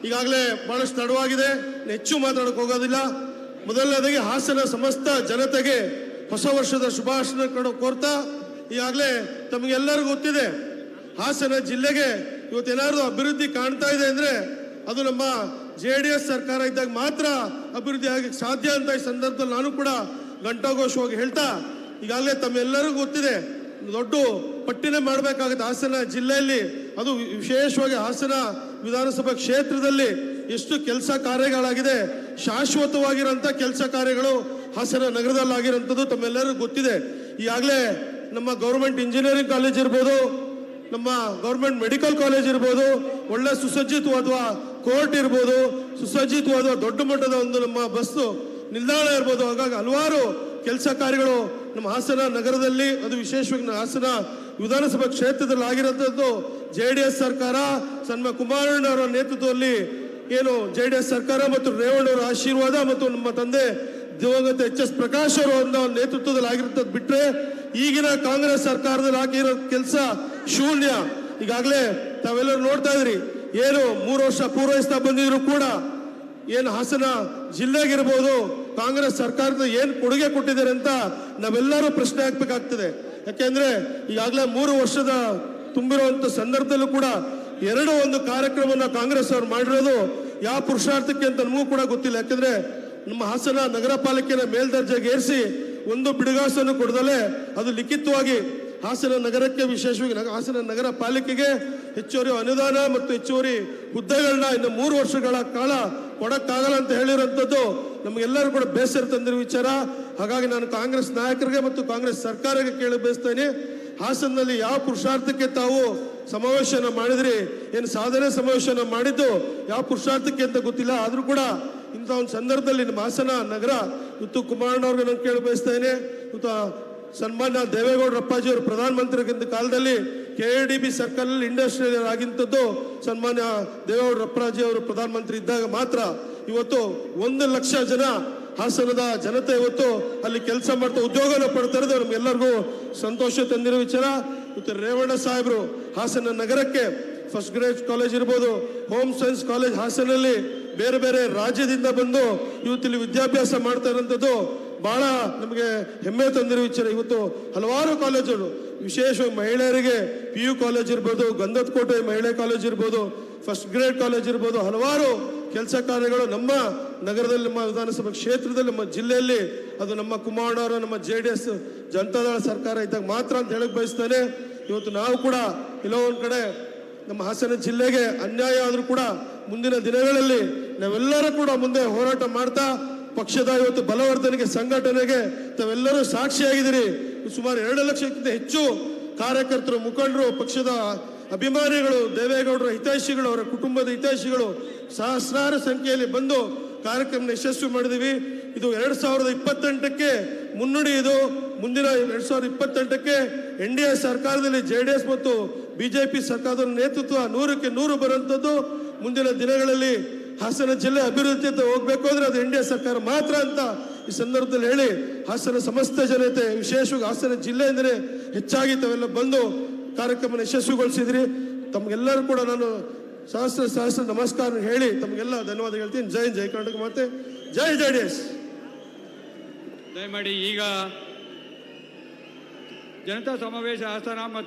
ಈಗಾಗಲೇ ಬಹಳಷ್ಟು ತಡವಾಗಿದೆ, ಹೆಚ್ಚು ಮಾತಾಡಕ್ಕೆ ಹೋಗೋದಿಲ್ಲ. ಮೊದಲನೇದಾಗಿ ಹಾಸನ ಸಮಸ್ತ ಜನತೆಗೆ ಹೊಸ ವರ್ಷದ ಶುಭಾಶಯ ಕೋರ್ತಾ, ಈಗಾಗಲೇ ತಮಗೆಲ್ಲರಿಗೂ ಗೊತ್ತಿದೆ ಹಾಸನ ಜಿಲ್ಲೆಗೆ ಇವತ್ತೇನಾದ್ರು ಅಭಿವೃದ್ಧಿ ಕಾಣ್ತಾ ಇದೆ ಅಂದ್ರೆ ಅದು ನಮ್ಮ JDS ಸರ್ಕಾರ ಇದ್ದಾಗ ಮಾತ್ರ ಅಭಿವೃದ್ಧಿ ಆಗಕ್ಕೆ ಸಾಧ್ಯ ಅಂತ ಈ ಸಂದರ್ಭದಲ್ಲಿ ನಾನು ಕೂಡ ಘಂಟಾಘೋಷವಾಗಿ ಹೇಳ್ತಾ, ಈಗಾಗಲೇ ತಮ್ಮೆಲ್ಲರಿಗೂ ಗೊತ್ತಿದೆ ದೊಡ್ಡ ಪಟ್ಟಿನೇ ಮಾಡಬೇಕಾಗುತ್ತೆ ಹಾಸನ ಜಿಲ್ಲೆಯಲ್ಲಿ, ಅದು ವಿಶೇಷವಾಗಿ ಹಾಸನ ವಿಧಾನಸಭಾ ಕ್ಷೇತ್ರದಲ್ಲಿ ಎಷ್ಟು ಕೆಲಸ ಕಾರ್ಯಗಳಾಗಿದೆ, ಶಾಶ್ವತವಾಗಿರೋಂಥ ಕೆಲಸ ಕಾರ್ಯಗಳು ಹಾಸನ ನಗರದಲ್ಲಾಗಿರೋಂಥದ್ದು ತಮ್ಮೆಲ್ಲರಿಗೂ ಗೊತ್ತಿದೆ. ಈಗಾಗಲೇ ನಮ್ಮ ಗೌರ್ಮೆಂಟ್ ಇಂಜಿನಿಯರಿಂಗ್ ಕಾಲೇಜ್ ಇರ್ಬೋದು, ನಮ್ಮ ಗೌರ್ಮೆಂಟ್ ಮೆಡಿಕಲ್ ಕಾಲೇಜ್ ಇರ್ಬೋದು, ಒಳ್ಳೆ ಸುಸಜ್ಜಿತವಾದ ಕೋರ್ಟ್ ಇರ್ಬೋದು, ಸುಸಜ್ಜಿತವಾದ ದೊಡ್ಡ ಮಟ್ಟದ ಒಂದು ನಮ್ಮ ಬಸ್ ನಿಲ್ದಾಣ ಇರ್ಬೋದು. ಹಾಗಾಗಿ ಹಲವಾರು ಕೆಲಸ ಕಾರ್ಯಗಳು ನಮ್ಮ ಹಾಸನ ನಗರದಲ್ಲಿ, ಅದು ವಿಶೇಷವಾಗಿ ಹಾಸನ ವಿಧಾನಸಭಾ ಕ್ಷೇತ್ರದಲ್ಲಿ ಆಗಿರೋಂಥದ್ದು JDS ಸರ್ಕಾರ ಸನ್ಮಾನ್ಯ ಕುಮಾರಣ್ಣ ಅವರ ನೇತೃತ್ವದಲ್ಲಿ ಏನು JDS ಸರ್ಕಾರ ಮತ್ತು ರೇವಣ್ಣವರ ಆಶೀರ್ವಾದ ಮತ್ತು ನಮ್ಮ ತಂದೆ ದಿವಂಗತ HS ಪ್ರಕಾಶ್ ಅವರ ನೇತೃತ್ವದಲ್ಲಿ ಆಗಿರುತ್ತದೆ ಬಿಟ್ರೆ ಈಗಿನ ಕಾಂಗ್ರೆಸ್ ಸರ್ಕಾರದಲ್ಲಿ ಆಗಿರೋ ಕೆಲಸ ಶೂನ್ಯ. ಈಗಾಗಲೇ ತಾವೆಲ್ಲರೂ ನೋಡ್ತಾ ಇದ್ರಿ, ಏನು 3 ವರ್ಷ ಪೂರೈಸ್ತಾ ಬಂದಿದ್ರು ಕೂಡ ಏನು ಹಾಸನ ಜಿಲ್ಲೆಗಿರ್ಬೋದು ಕಾಂಗ್ರೆಸ್ ಸರ್ಕಾರದ ಏನು ಕೊಡುಗೆ ಕೊಟ್ಟಿದ್ದಾರೆ ಅಂತ ನಾವೆಲ್ಲರೂ ಪ್ರಶ್ನೆ ಹಾಕ್ಬೇಕಾಗ್ತದೆ. ಯಾಕೆಂದ್ರೆ ಈಗಾಗಲೇ 3 ವರ್ಷದ ತುಂಬಿರುವಂತ ಸಂದರ್ಭದಲ್ಲೂ ಕೂಡ 2 ಕಾರ್ಯಕ್ರಮನ ಕಾಂಗ್ರೆಸ್ ಅವರು ಮಾಡಿರೋದು ಯಾವ ಪುರುಷಾರ್ಥಕ್ಕೆ ಅಂತ ನಮಗೂ ಕೂಡ ಗೊತ್ತಿಲ್ಲ. ಯಾಕಂದ್ರೆ ನಮ್ಮ ಹಾಸನ ನಗರ ಪಾಲಿಕೆಯ ಮೇಲ್ದರ್ಜೆಗೆ ಏರಿಸಿ ಒಂದು ಬಿಡುಗಾಸನ್ನು ಕೊಡದಲೆ ಅದು ಲಿಖಿತವಾಗಿ ಹಾಸನ ನಗರಕ್ಕೆ, ವಿಶೇಷವಾಗಿ ಹಾಸನ ನಗರ ಪಾಲಿಕೆಗೆ ಹೆಚ್ಚುವರಿ ಅನುದಾನ ಮತ್ತು ಹೆಚ್ಚುವರಿ ಹುದ್ದೆಗಳನ್ನ ಇನ್ನು 3 ವರ್ಷಗಳ ಕಾಲ ಕೊಡಕ್ಕಾಗಲ್ಲ ಅಂತ ಹೇಳಿರುವಂಥದ್ದು ನಮಗೆಲ್ಲರೂ ಕೂಡ ಬೇಸರ ತಂದಿರೋ ವಿಚಾರ. ಹಾಗಾಗಿ ನಾನು ಕಾಂಗ್ರೆಸ್ ನಾಯಕರಿಗೆ ಮತ್ತು ಕಾಂಗ್ರೆಸ್ ಸರ್ಕಾರಕ್ಕೆ ಕೇಳಿ ಬಯಸ್ತೇನೆ, ಹಾಸನದಲ್ಲಿ ಯಾವ ಪುರುಷಾರ್ಥಕ್ಕೆ ತಾವು ಸಮಾವೇಶನ ಮಾಡಿದ್ರಿ, ಏನು ಸಾಧನೆ ಸಮಾವೇಶನ ಮಾಡಿದ್ದು ಯಾವ ಪುರುಷಾರ್ಥಕ್ಕೆ ಅಂತ ಗೊತ್ತಿಲ್ಲ. ಆದ್ರೂ ಕೂಡ ಇಂಥ ಒಂದು ಸಂದರ್ಭದಲ್ಲಿ ನಮ್ಮ ಹಾಸನ ನಗರ ಇವತ್ತು ಕುಮಾರಣ್ಣ ಅವ್ರಿಗೆ ನಾನು ಕೇಳಿ ಬಯಸ್ತೇನೆ, ಇವತ್ತು ಸನ್ಮಾನ್ಯ ದೇವೇಗೌಡರ ಅಪ್ಪಾಜಿ ಅವರು ಪ್ರಧಾನಮಂತ್ರಿಗಿಂತ ಕಾಲದಲ್ಲಿ KADB ಸರ್ಕಲ್ ಇಂಡಸ್ಟ್ರಿಯಲ್ ಆಗಿಂಥದ್ದು ಸನ್ಮಾನ್ಯ ದೇವೇಗೌಡರ ಅಪ್ಪಾಜಿ ಅವರು ಪ್ರಧಾನಮಂತ್ರಿ ಇದ್ದಾಗ ಮಾತ್ರ ಇವತ್ತು 1 ಲಕ್ಷ ಜನ ಹಾಸನದ ಜನತೆ ಇವತ್ತು ಅಲ್ಲಿ ಕೆಲಸ ಮಾಡ್ತಾ ಉದ್ಯೋಗನ ಪಡ್ತಾ ಇರೋದು ನಮ್ಗೆಲ್ಲರಿಗೂ ಸಂತೋಷ ತಂದಿರೋ ವಿಚಾರ. ಇವತ್ತು ರೇವಣ್ಣ ಸಾಹೇಬರು ಹಾಸನ ನಗರಕ್ಕೆ ಫಸ್ಟ್ ಗ್ರೇಡ್ ಕಾಲೇಜ್ ಇರ್ಬೋದು, ಹೋಮ್ ಸೈನ್ಸ್ ಕಾಲೇಜ್ ಹಾಸನಲ್ಲಿ ಬೇರೆ ಬೇರೆ ರಾಜ್ಯದಿಂದ ಬಂದು ಇವತ್ತಿಲ್ಲಿ ವಿದ್ಯಾಭ್ಯಾಸ ಮಾಡ್ತಾ ಇರೋಂಥದ್ದು ಬಹಳ ನಮಗೆ ಹೆಮ್ಮೆ ತಂದಿರೋ ವಿಚಾರ. ಇವತ್ತು ಹಲವಾರು ಕಾಲೇಜುಗಳು, ವಿಶೇಷವಾಗಿ ಮಹಿಳೆಯರಿಗೆ PU ಕಾಲೇಜ್ ಇರ್ಬೋದು, ಗಂಧದಕೋಟೆ ಮಹಿಳೆ ಕಾಲೇಜ್ ಇರ್ಬೋದು, ಫಸ್ಟ್ ಗ್ರೇಡ್ ಕಾಲೇಜ್ ಇರ್ಬೋದು, ಹಲವಾರು ಕೆಲಸ ಕಾರ್ಯಗಳು ನಮ್ಮ ನಗರದಲ್ಲಿ, ನಮ್ಮ ವಿಧಾನಸಭಾ ಕ್ಷೇತ್ರದಲ್ಲಿ, ನಮ್ಮ ಜಿಲ್ಲೆಯಲ್ಲಿ ಅದು ನಮ್ಮ ಕುಮಾರಣ್ಣ ಅವರ ನಮ್ಮ JDS ಜನತಾದಳ ಸರ್ಕಾರ ಇದ್ದಾಗ ಮಾತ್ರ ಅಂತ ಹೇಳಕ್ ಬಯಸ್ತೇನೆ. ಇವತ್ತು ನಾವು ಕೂಡ ಎಲ್ಲೋ ಒಂದ್ ಕಡೆ ನಮ್ಮ ಹಾಸನ ಜಿಲ್ಲೆಗೆ ಅನ್ಯಾಯ ಆದ್ರೂ ಕೂಡ ಮುಂದಿನ ದಿನಗಳಲ್ಲಿ ನಾವೆಲ್ಲರೂ ಕೂಡ ಮುಂದೆ ಹೋರಾಟ ಮಾಡ್ತಾ ಪಕ್ಷದ ಇವತ್ತು ಬಲವರ್ಧನೆಗೆ, ಸಂಘಟನೆಗೆ ತಾವೆಲ್ಲರೂ ಸಾಕ್ಷಿಯಾಗಿದ್ದೀರಿ. ಸುಮಾರು 2 ಲಕ್ಷಕ್ಕಿಂತ ಹೆಚ್ಚು ಕಾರ್ಯಕರ್ತರು, ಮುಖಂಡರು, ಪಕ್ಷದ ಅಭಿಮಾನಿಗಳು, ದೇವೇಗೌಡರ ಹಿತೈಷಿಗಳು, ಅವರ ಕುಟುಂಬದ ಹಿತೈಷಿಗಳು ಸಹಸ್ರಾರು ಸಂಖ್ಯೆಯಲ್ಲಿ ಬಂದು ಕಾರ್ಯಕ್ರಮ ಯಶಸ್ವಿ ಮಾಡಿದೀವಿ. ಇದು 2028ಕ್ಕೆ ಮುನ್ನುಡಿ. ಇದು ಮುಂದಿನ 2028ಕ್ಕೆ NDA ಸರ್ಕಾರದಲ್ಲಿ JDS ಮತ್ತು BJP ಸರ್ಕಾರದ ನೇತೃತ್ವ 100ಕ್ಕೆ 100 ಬರುವಂಥದ್ದು. ಮುಂದಿನ ದಿನಗಳಲ್ಲಿ ಹಾಸನ ಜಿಲ್ಲೆ ಅಭಿವೃದ್ಧಿ ಹೋಗ್ಬೇಕು ಅಂದ್ರೆ ಅದು NDA ಸರ್ಕಾರ ಮಾತ್ರ ಅಂತ ಈ ಸಂದರ್ಭದಲ್ಲಿ ಹೇಳಿ, ಹಾಸನ ಸಮಸ್ತ ಜನತೆ, ವಿಶೇಷವಾಗಿ ಹಾಸನ ಜಿಲ್ಲೆ ಅಂದರೆ ಹೆಚ್ಚಾಗಿ ತಾವೆಲ್ಲ ಬಂದು ಕಾರ್ಯಕ್ರಮ ಯಶಸ್ವಿಗೊಳಿಸಿದ್ರಿ. ತಮಗೆಲ್ಲರೂ ಕೂಡ ನಾನು ಸಹಸ್ರ ನಮಸ್ಕಾರ ಹೇಳಿ ತಮಗೆಲ್ಲ ಧನ್ಯವಾದ ಹೇಳ್ತೀನಿ. ಜೈ ಕರ್ನಾಟಕ ಮಾತೆ, ಜೈ JDS. ದಯಮಾಡಿ ಈಗ ಜನತಾ ಸಮಾವೇಶ ಹಾಸನ ಮತ್ತು